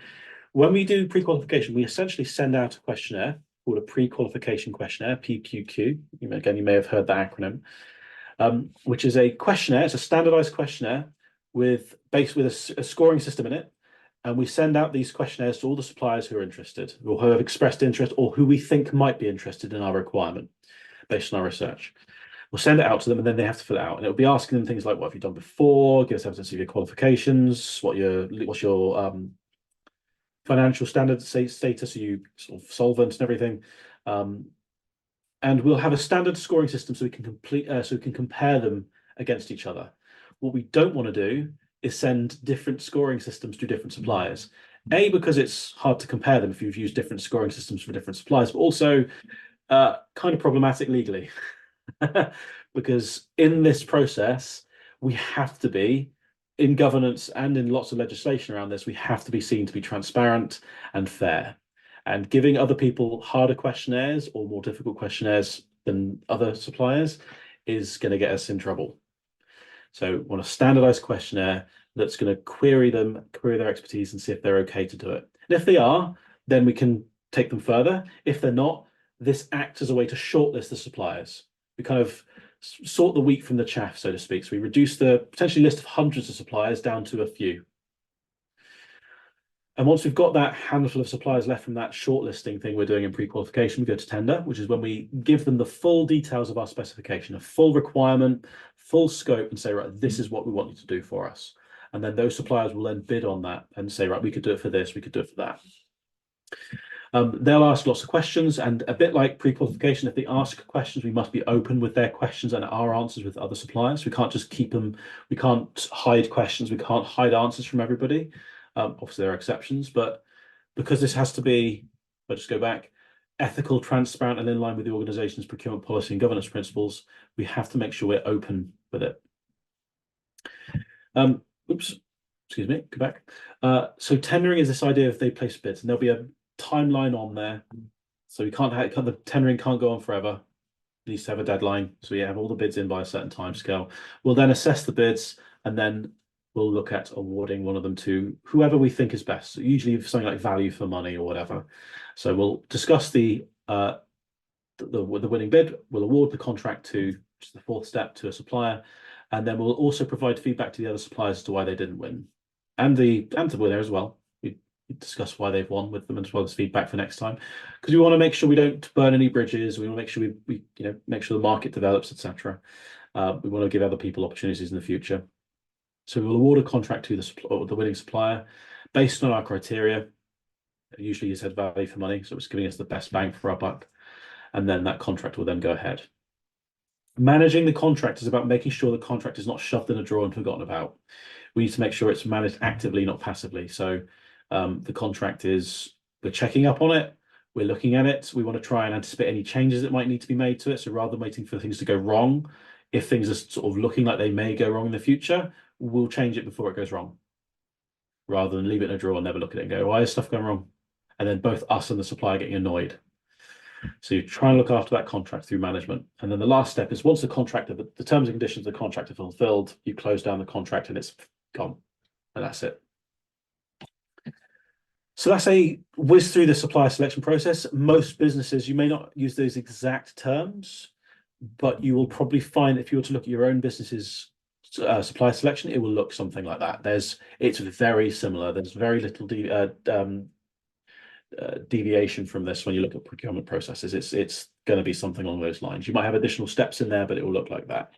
S3: when we do pre-qualification, we essentially send out a questionnaire called a pre-qualification questionnaire, PQQ. Again, you may have heard that acronym, which is a questionnaire. It's a standardized questionnaire with a scoring system in it. And we send out these questionnaires to all the suppliers who are interested, or who have expressed interest, or who we think might be interested in our requirement based on our research. We'll send it out to them, and then they have to fill it out. And it'll be asking them things like, what have you done before? Give us evidence of your qualifications. What's your financial standard status? Are you sort of solvent and everything? And we'll have a standard scoring system so we can compare them against each other. What we don't want to do is send different scoring systems to different suppliers. A, because it's hard to compare them if you've used different scoring systems for different suppliers, but also kind of problematic legally. Because in this process, we have to be, in governance and in lots of legislation around this, we have to be seen to be transparent and fair. And giving other people harder questionnaires or more difficult questionnaires than other suppliers is going to get us in trouble. So we want a standardized questionnaire that's going to query their expertise and see if they're okay to do it. And if they are, then we can take them further. If they're not, this acts as a way to shortlist the suppliers. We kind of sort the wheat from the chaff, so to speak. So we reduce the potentially list of hundreds of suppliers down to a few. And once we've got that handful of suppliers left from that shortlisting thing we're doing in pre-qualification, we go to tender, which is when we give them the full details of our specification, a full requirement, full scope, and say, right, this is what we want you to do for us. And then those suppliers will then bid on that and say, right, we could do it for this, we could do it for that. They'll ask lots of questions, and a bit like pre-qualification, if they ask questions, we must be open with their questions and our answers with other suppliers. We can't just keep them, we can't hide questions, we can't hide answers from everybody. Obviously, there are exceptions, but because this has to be, I'll just go back, ethical, transparent, and in line with the organization's procurement policy and governance principles, we have to make sure we're open with it. Excuse me, go back. So tendering is this idea of they place bids, and there'll be a timeline on there. So we can't have, the tendering can't go on forever. It needs to have a deadline. So we have all the bids in by a certain time scale. We'll then assess the bids, and then we'll look at awarding one of them to whoever we think is best. So usually something like value for money or whatever. So we'll discuss the winning bid. We'll award the contract to, which is the fourth step, to a supplier, and then we'll also provide feedback to the other suppliers as to why they didn't win, and to the winner as well. We discuss why they've won with them, as well as feedback for next time, because we want to make sure we don't burn any bridges. We want to make sure we make sure the market develops, etc. We want to give other people opportunities in the future. So we'll award a contract to the winning supplier based on our criteria. Usually, you said value for money, so it's giving us the best bang for our buck, and then that contract will then go ahead. Managing the contract is about making sure the contract is not shoved in a drawer and forgotten about. We need to make sure it's managed actively, not passively. So the contract is, we're checking up on it, we're looking at it, we want to try and anticipate any changes that might need to be made to it. So rather than waiting for things to go wrong, if things are sort of looking like they may go wrong in the future, we'll change it before it goes wrong, rather than leave it in a drawer and never look at it and go, why is stuff going wrong? And then both us and the supplier getting annoyed. So you try and look after that contract through management. And then the last step is, once the terms and conditions of the contract are fulfilled, you close down the contract and it's gone. And that's it. So that's a whiz through the supplier selection process. Most businesses, you may not use those exact terms, but you will probably find, if you were to look at your own business's supplier selection, it will look something like that. It's very similar. There's very little deviation from this when you look at procurement processes. It's going to be something along those lines. You might have additional steps in there, but it will look like that.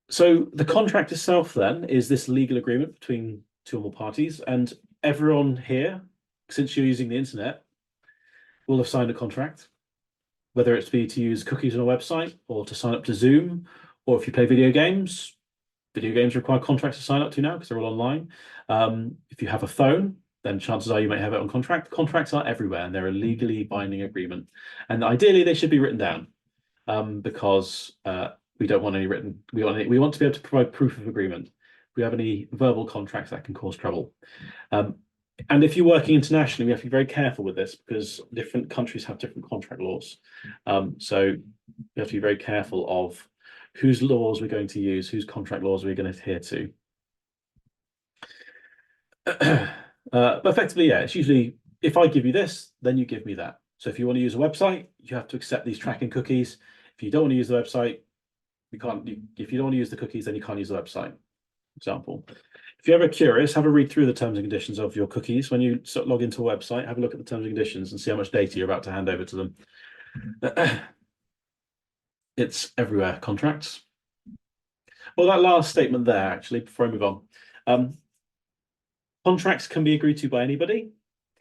S3: So the contract itself then is this legal agreement between two or more parties, and everyone here, since you're using the internet, will have signed a contract. whether it's be to use cookies on a website or to sign up to Zoom, or if you play video games require contracts to sign up to now because they're all online. If you have a phone, then chances are you might have it on contract. Contracts are everywhere and they're a legally binding agreement. And ideally they should be written down because we don't want any written, we want to be able to provide proof of agreement. If we have any verbal contracts, that can cause trouble. And if you're working internationally, we have to be very careful with this because different countries have different contract laws. So we have to be very careful of whose laws we're going to use, whose contract laws we're going to adhere to. But effectively, yeah, it's usually if I give you this, then you give me that. So if you want to use a website, you have to accept these tracking cookies. If you don't want to use the website, you can't. If you don't want to use the cookies, then you can't use the website. Example. If you're ever curious, have a read through the terms and conditions of your cookies. When you log into a website, have a look at the terms and conditions and see how much data you're about to hand over to them. It's everywhere, contracts. Well, that last statement there, actually, before I move on. Contracts can be agreed to by anybody,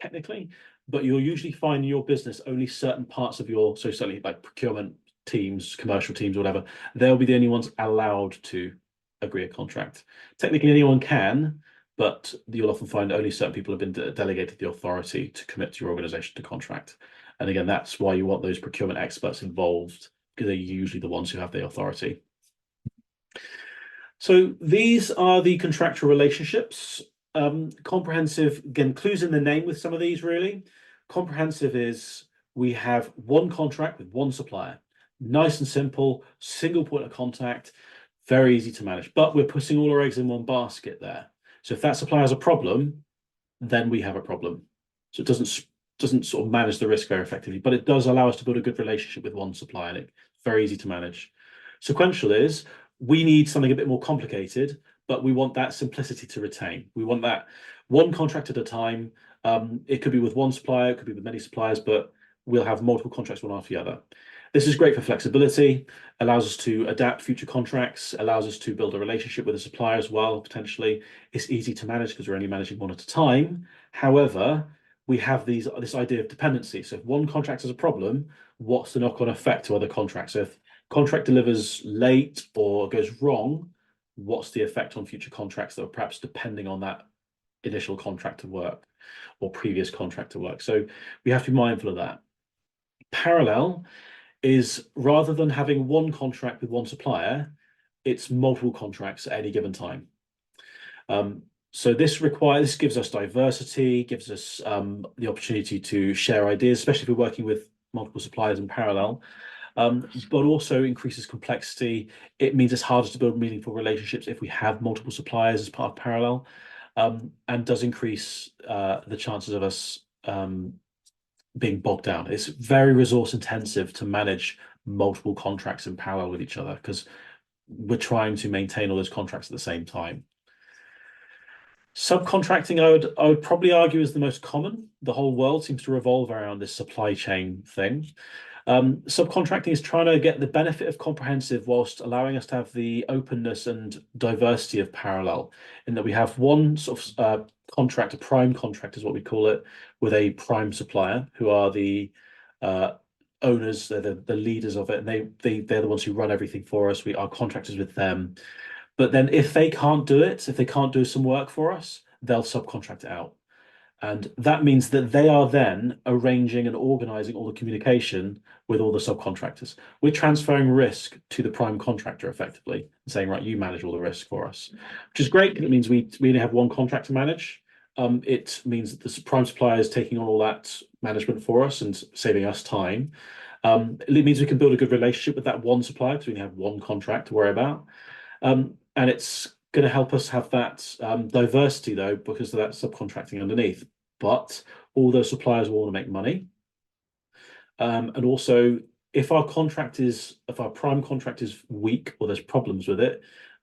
S3: technically, but you'll usually find in your business only certain parts of your, so certainly like procurement teams, commercial teams, whatever, they'll be the only ones allowed to agree a contract. Technically, anyone can, but you'll often find only certain people have been delegated the authority to commit to your organization to contract. And again, that's why you want those procurement experts involved, because they're usually the ones who have the authority. So these are the contractual relationships. Comprehensive, again, clues in the name with some of these really. Comprehensive is we have one contract with one supplier. Nice and simple, single point of contact, very easy to manage, but we're putting all our eggs in one basket there. So if that supplier has a problem, then we have a problem. So it doesn't sort of manage the risk very effectively, but it does allow us to build a good relationship with one supplier. And it's very easy to manage. Sequential is we need something a bit more complicated, but we want that simplicity to retain. We want that one contract at a time. It could be with one supplier, it could be with many suppliers, but we'll have multiple contracts one after the other. This is great for flexibility, allows us to adapt future contracts, allows us to build a relationship with a supplier as well, potentially. It's easy to manage because we're only managing one at a time. However, we have this idea of dependency. So if one contract has a problem, what's the knock-on effect to other contracts? So if contract delivers late or goes wrong, what's the effect on future contracts that are perhaps depending on that initial contract of work or previous contract of work? So we have to be mindful of that. Parallel is rather than having one contract with one supplier, it's multiple contracts at any given time. So this gives us diversity, gives us the opportunity to share ideas, especially if we're working with multiple suppliers in parallel, but also increases complexity. It means it's harder to build meaningful relationships if we have multiple suppliers as part of parallel, and does increase the chances of us being bogged down. It's very resource intensive to manage multiple contracts in parallel with each other because we're trying to maintain all those contracts at the same time. Subcontracting, I would probably argue is the most common. The whole world seems to revolve around this supply chain thing. Subcontracting is trying to get the benefit of comprehensive whilst allowing us to have the openness and diversity of parallel, in that we have one sort of contract, a prime contract is what we call it, with a prime supplier who are the owners, they're the leaders of it, and they're the ones who run everything for us. We are contractors with them. But then if they can't do it, if they can't do some work for us, they'll subcontract it out. And that means that they are then arranging and organizing all the communication with all the subcontractors. We're transferring risk to the prime contractor effectively, saying, right, you manage all the risk for us, which is great. It means we only have one contract to manage. It means that the prime supplier is taking on all that management for us and saving us time. It means we can build a good relationship with that one supplier because we only have one contract to worry about. And it's going to help us have that diversity, though, because of that subcontracting underneath. But all those suppliers will want to make money. And also, if our prime contract is weak or there's problems with it,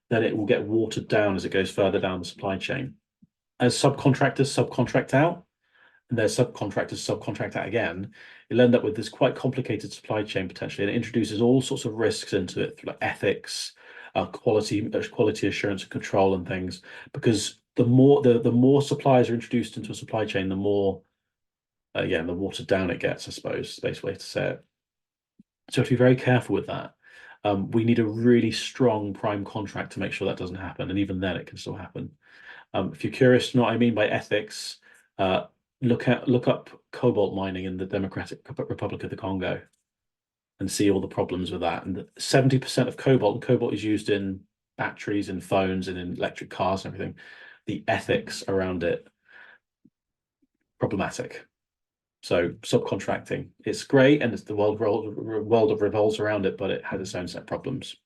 S3: then it will get watered down as it goes further down the supply chain. As subcontractors subcontract out, and their subcontractors subcontract out again, you'll end up with this quite complicated supply chain potentially, and it introduces all sorts of risks into it, like ethics, quality assurance and control and things, because the more suppliers are introduced into a supply chain, the more the watered down it gets, I suppose, is the best way to say it. So to be very careful with that. We need a really strong prime contract to make sure that doesn't happen, and even then it can still happen. If you're curious to know what I mean by ethics, look up cobalt mining in the Democratic Republic of the Congo and see all the problems with that. And 70% of cobalt is used in batteries and phones and in electric cars and everything. The ethics around it, problematic. So subcontracting, it's great, and it's the world revolves around it, but it has its own set of problems.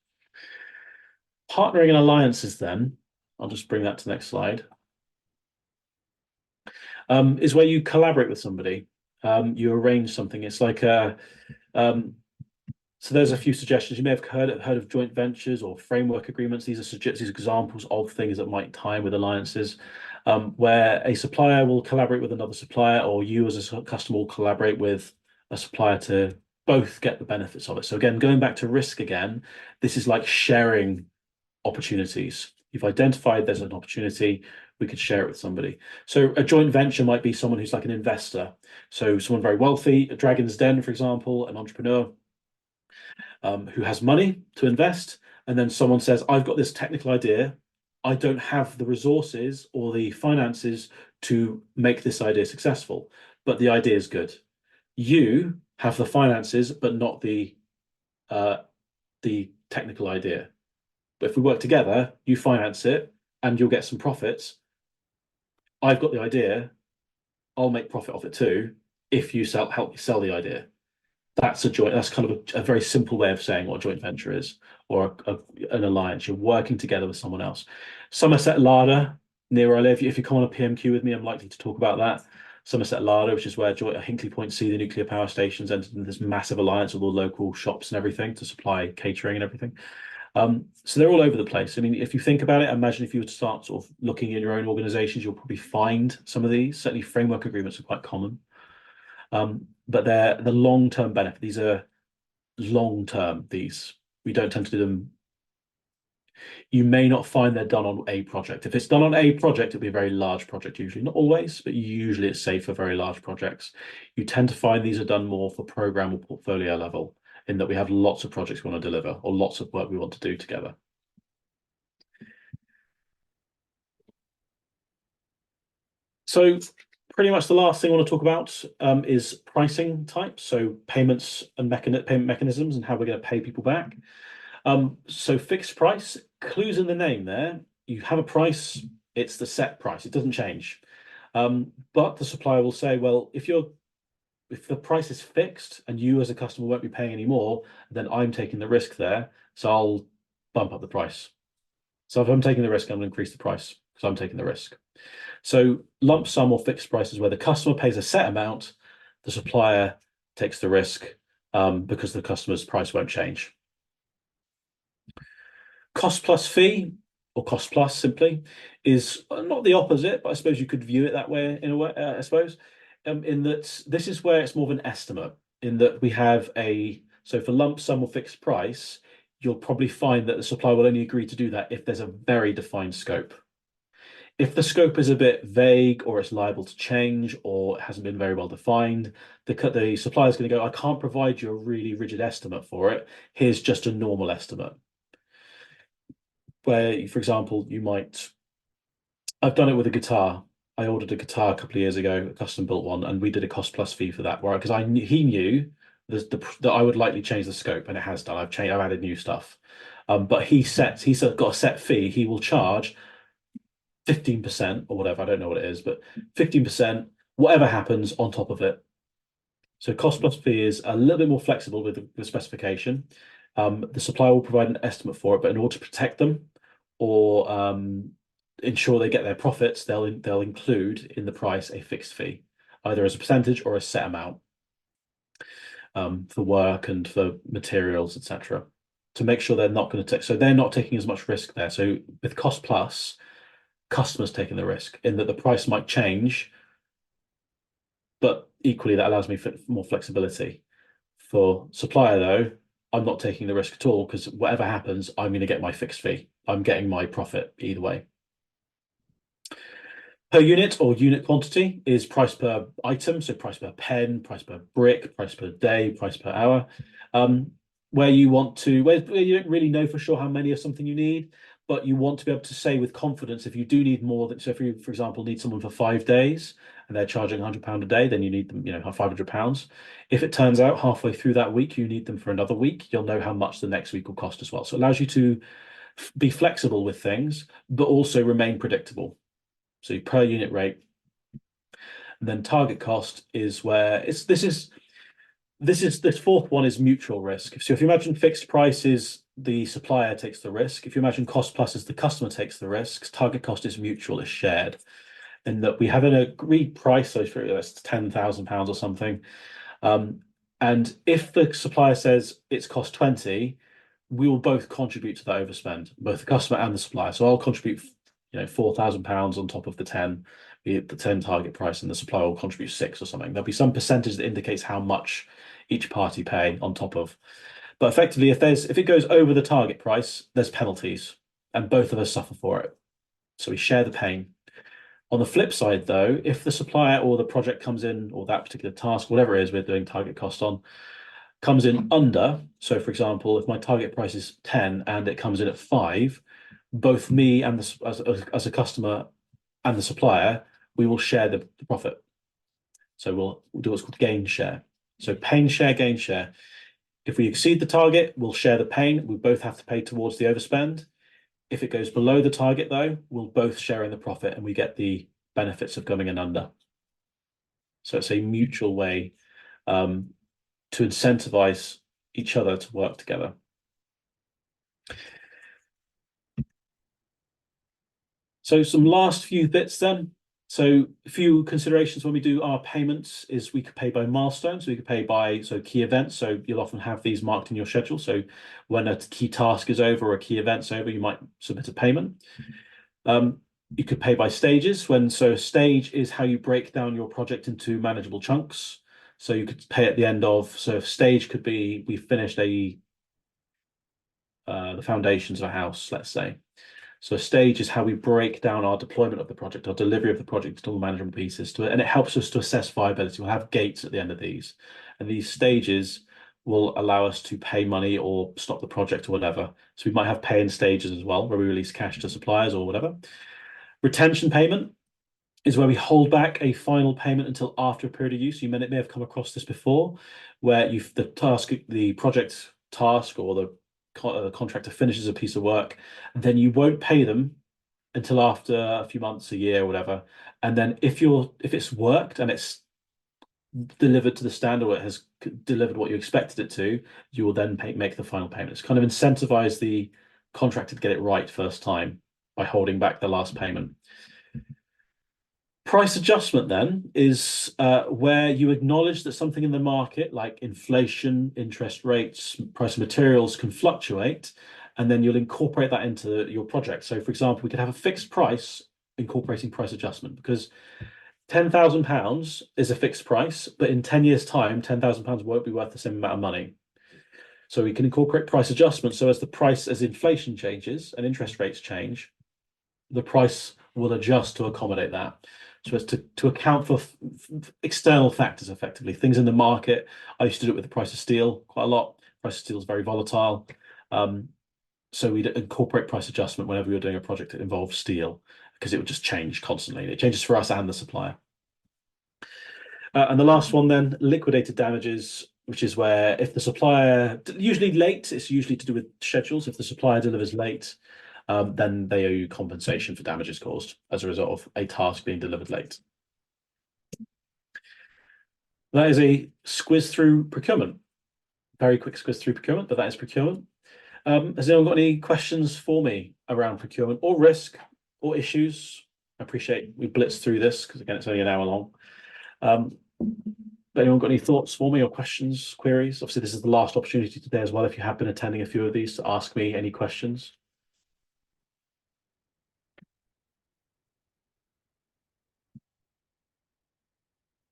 S3: Partnering and alliances, then, I'll just bring that to the next slide, is where you collaborate with somebody. You arrange something. It's like so there's a few suggestions. You may have heard of joint ventures or framework agreements. These are examples of things that might tie in with alliances, where a supplier will collaborate with another supplier, or you as a customer will collaborate with a supplier to both get the benefits of it. So again, going back to risk again, this is like sharing opportunities. You've identified there's an opportunity, we could share it with somebody. So a joint venture might be someone who's like an investor. So someone very wealthy, a Dragon's Den, for example, an entrepreneur, who has money to invest, and then someone says, I've got this technical idea, I don't have the resources or the finances to make this idea successful, but the idea is good. You have the finances, but not the technical idea. But if we work together, you finance it and you'll get some profits. I've got the idea, I'll make profit off it too, if you help me sell the idea. That's kind of a very simple way of saying what a joint venture is, or an alliance. You're working together with someone else. Somerset Larder, near where I live, if you come on a PMQ with me, I'm likely to talk about that. Somerset Larder, which is where Hinkley Point C, the nuclear power stations, entered into this massive alliance with all local shops and everything to supply catering and everything. So they're all over the place. I mean, if you think about it, imagine if you were to start sort of looking in your own organizations, you'll probably find some of these. Certainly framework agreements are quite common. But they're the long-term benefit. These are long-term, we don't tend to do them. You may not find they're done on a project. If it's done on a project, it'll be a very large project usually. Not always, but usually it's safe for very large projects. You tend to find these are done more for program or portfolio level, in that we have lots of projects we want to deliver or lots of work we want to do together. So pretty much the last thing I want to talk about is pricing types, so payments and payment mechanisms and how we're going to pay people back. So fixed price, clues in the name there. You have a price, it's the set price, it doesn't change. But the supplier will say, well, if the price is fixed and you as a customer won't be paying any more, then I'm taking the risk there, so I'll bump up the price. So if I'm taking the risk, I'm going to increase the price because I'm taking the risk. So lump sum or fixed price is where the customer pays a set amount, the supplier takes the risk because the customer's price won't change. Cost plus fee, or cost plus simply, is not the opposite, but I suppose you could view it that way in a way, I suppose, in that this is where it's more of an estimate, in that we have so for lump sum or fixed price, you'll probably find that the supplier will only agree to do that if there's a very defined scope. If the scope is a bit vague, or it's liable to change, or it hasn't been very well defined, the supplier is going to go, I can't provide you a really rigid estimate for it. Here's just a normal estimate. Where, for example, I've done it with a guitar. I ordered a guitar a couple of years ago, a custom built one, and we did a cost plus fee for that. Because he knew that I would likely change the scope, and it has done. I've added new stuff. But he's got a set fee. He will charge 15% or whatever, I don't know what it is, but 15%, whatever happens on top of it. So cost plus fee is a little bit more flexible with the specification. The supplier will provide an estimate for it, but in order to protect them or ensure they get their profits, they'll include in the price a fixed fee, either as a percentage or a set amount for work and for materials, etc. To make sure they're not going to take, so they're not taking as much risk there. So with cost plus, customers taking the risk in that the price might change, but equally that allows me more flexibility. For supplier though, I'm not taking the risk at all because whatever happens, I'm going to get my fixed fee. I'm getting my profit either way. Per unit or unit quantity is price per item, so price per pen, price per brick, price per day, price per hour. Where you don't really know for sure how many of something you need, but you want to be able to say with confidence if you do need more than, so if you, for example, need someone for 5 days and they're charging £100 a day, then you need them, £500. If it turns out halfway through that week you need them for another week, you'll know how much the next week will cost as well. So it allows you to be flexible with things, but also remain predictable. So per unit rate. And then target cost is where this fourth one is mutual risk. So if you imagine fixed price is the supplier takes the risk. If you imagine cost plus is the customer takes the risks, target cost is mutual, is shared. And that we have an agreed price, so for that's £10,000 or something. And if the supplier says it's cost 20, we will both contribute to that overspend, both the customer and the supplier. So I'll contribute, £4,000 on top of the 10, be it the 10 target price, and the supplier will contribute 6 or something. There'll be some percentage that indicates how much each party pay on top of. But effectively, if it goes over the target price, there's penalties, and both of us suffer for it. So we share the pain. On the flip side, though, if the supplier or the project comes in, or that particular task, whatever it is we're doing target cost on, comes in under, so for example, if my target price is 10 and it comes in at 5, both me and as a customer and the supplier, we will share the profit. So we'll do what's called gain share. So pain share, gain share. If we exceed the target, we'll share the pain. We both have to pay towards the overspend. If it goes below the target, though, we'll both share in the profit and we get the benefits of coming in under. So it's a mutual way to incentivize each other to work together. So some last few bits then. So a few considerations when we do our payments is we could pay by milestones. We could pay by key events. So you'll often have these marked in your schedule. So when a key task is over or a key event's over, you might submit a payment. You could pay by stages. So a stage is how you break down your project into manageable chunks. So you could pay at the end of. So if stage could be we finished the foundations of a house, let's say. So a stage is how we break down our deployment of the project, our delivery of the project to all the management pieces, and it helps us to assess viability. We'll have gates at the end of these, and these stages will allow us to pay money or stop the project or whatever. So we might have pay in stages as well, where we release cash to suppliers or whatever. Retention payment is where we hold back a final payment until after a period of use. You may have come across this before, where the project task or the contractor finishes a piece of work, and then you won't pay them until after a few months, a year, whatever. And then if it's worked and it's delivered to the standard, or it has delivered what you expected it to, you will then make the final payment. It's kind of incentivize the contractor to get it right first time by holding back the last payment. Price adjustment then is where you acknowledge that something in the market like inflation, interest rates, price of materials can fluctuate, and then you'll incorporate that into your project. So for example, we could have a fixed price incorporating price adjustment, because £10,000 is a fixed price, but in 10 years' time, £10,000 won't be worth the same amount of money. So we can incorporate price adjustment. So as inflation changes and interest rates change, the price will adjust to accommodate that. So as to account for external factors, effectively things in the market. I used to do it with the price of steel quite a lot. Price of steel is very volatile, so we'd incorporate price adjustment whenever we were doing a project that involved steel, because it would just change constantly. It changes for us and the supplier. And the last one then, liquidated damages, which is where if the supplier usually late, it's usually to do with schedules. If the supplier delivers late, then they owe you compensation for damages caused as a result of a task being delivered late. That is a squiz through procurement. Very quick squiz through procurement, but that is procurement. Has anyone got any questions for me around procurement or risk or issues? I appreciate we blitzed through this because again, it's only an hour long. But anyone got any thoughts for me or questions, queries? Obviously, this is the last opportunity today as well, if you have been attending a few of these, to ask me any questions.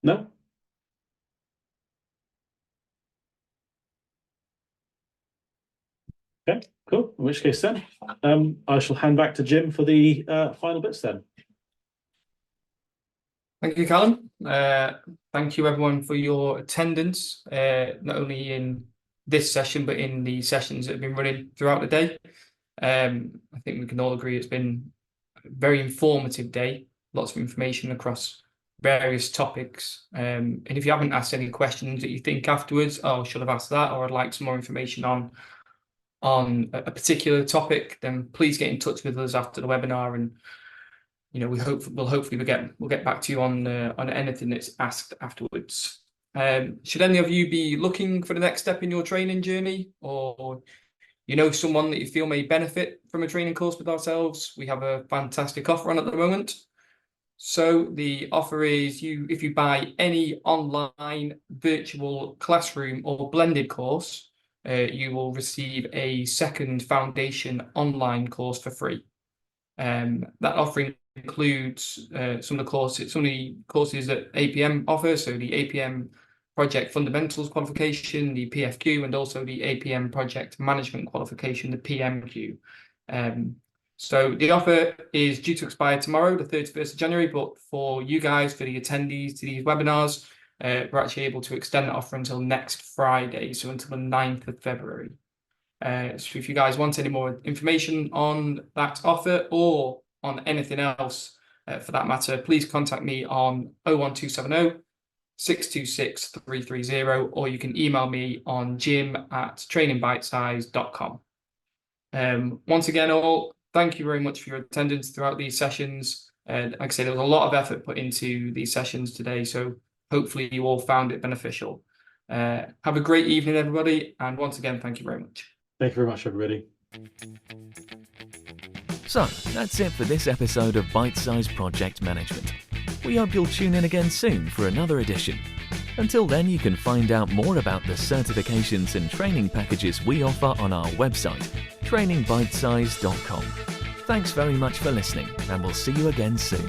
S3: No? Okay, cool. In which case then, I shall hand back to Jim for the final bits then.
S2: Thank you, Callum. Thank you, everyone, for your attendance, not only in this session, but in the sessions that have been running throughout the day. I think we can all agree it's been a very informative day, lots of information across various topics. And if you haven't asked any questions that you think afterwards, oh, should have asked that, or I'd like some more information on a particular topic, then please get in touch with us after the webinar, and we'll hopefully get back to you on anything that's asked afterwards. Should any of you be looking for the next step in your training journey, or someone that you feel may benefit from a training course with ourselves, we have a fantastic offer on at the moment. So the offer is if you buy any online, virtual, classroom or blended course, you will receive a second foundation online course for free. That offering includes some of the courses that APM offers, so the APM Project Fundamentals qualification, the PFQ, and also the APM Project Management qualification, the PMQ. So the offer is due to expire tomorrow, the 31st of January, but for you guys, for the attendees to these webinars, we're actually able to extend that offer until next Friday, so until the 9th of February. So if you guys want any more information on that offer or on anything else for that matter, please contact me on 01270 626 330, or you can email me on jim@trainingbytesize.com. Once again, all, thank you very much for your attendance throughout these sessions. Like I said, there was a lot of effort put into these sessions today, so hopefully you all found it beneficial. Have a great evening, everybody, and once again, thank you very much.
S3: Thank you very much, everybody.
S1: So, that's it for this episode of Bite-Size Project Management. We hope you'll tune in again soon for another edition. Until then, you can find out more about the certifications and training packages we offer on our website, trainingbytesize.com. Thanks very much for listening, and we'll see you again soon.